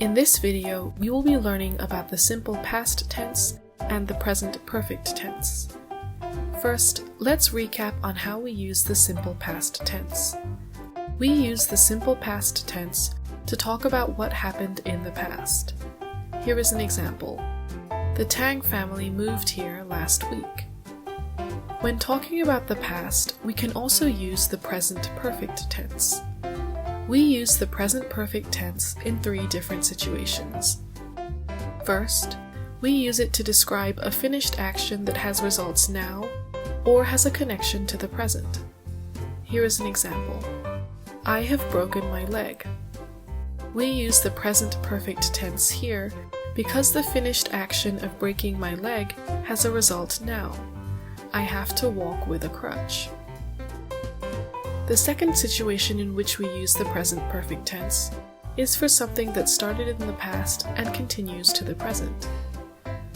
In this video, we will be learning about the simple past tense and the present perfect tense. First, let's recap on how we use the simple past tense. We use the simple past tense to talk about what happened in the past. Here is an example. The Tang family moved here last week. When talking about the past, we can also use the present perfect tense. We use the present perfect tense in 3 different situations. First, we use it to describe a finished action that has results now or has a connection to the present. Here is an example. I have broken my leg. We use the present perfect tense here because the finished action of breaking my leg has a result now. I have to walk with a crutch. The second situation in which we use the present perfect tense is for something that started in the past and continues to the present.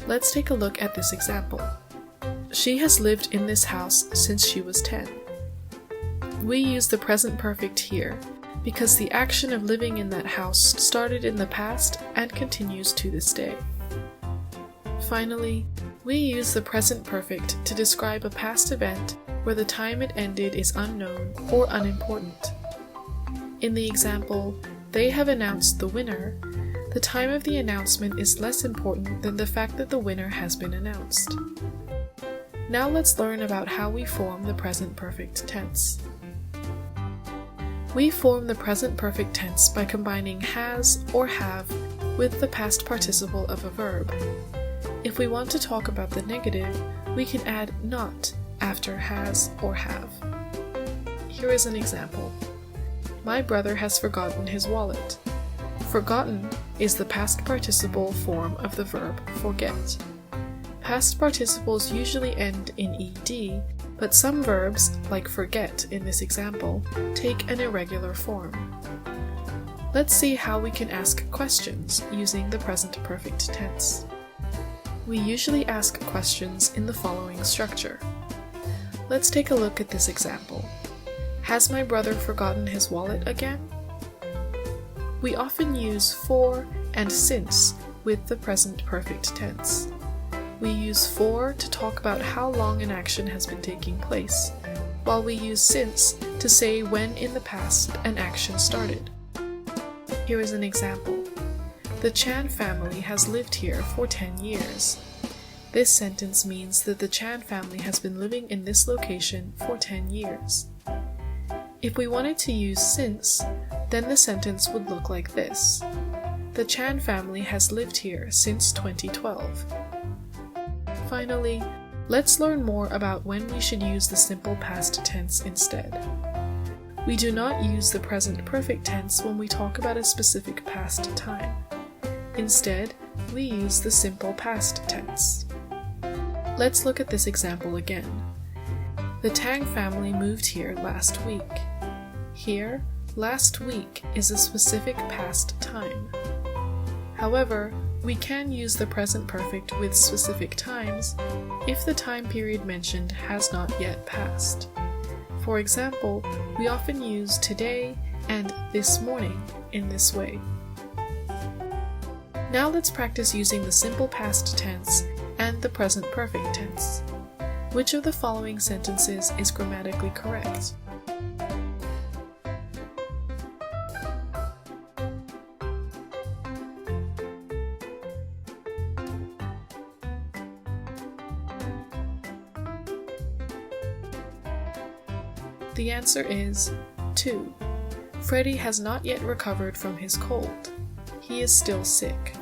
Let's take a look at this example. She has lived in this house since she was 10. We use the present perfect here because the action of living in that house started in the past and continues to this day. Finally, we use the present perfect to describe a past event where the time it ended is unknown or unimportant. In the example, they have announced the winner, the time of the announcement is less important than the fact that the winner has been announced. Now let's learn about how we form the present perfect tense. We form the present perfect tense by combining has or have with the past participle of a verb. If we want to talk about the negative, we can add not after has or have. Here is an example. My brother has forgotten his wallet. Forgotten is the past participle form of the verb forget. Past participles usually end in ed, but some verbs, like forget in this example, take an irregular form. Let's see how we can ask questions using the present perfect tense. We usually ask questions in the following structure. Let's take a look at this example. Has my brother forgotten his wallet again? We often use for and since with the present perfect tense. We use for to talk about how long an action has been taking place, while we use since to say when in the past an action started. Here is an example. The Chan family has lived here for 10 years. This sentence means that the Chan family has been living in this location for 10 years. If we wanted to use since, then the sentence would look like this. The Chan family has lived here since 2012. Finally, let's learn more about when we should use the simple past tense instead. We do not use the present perfect tense when we talk about a specific past time. Instead, we use the simple past tense. Let's look at this example again. The Tang family moved here last week. Here, last week is a specific past time. However, we can use the present perfect with specific times if the time period mentioned has not yet passed. For example, we often use today and this morning in this way. Now let's practice using the simple past tense and the present perfect tense. Which of the following sentences is grammatically correct? The answer is 2. Freddie has not yet recovered from his cold. He is still sick.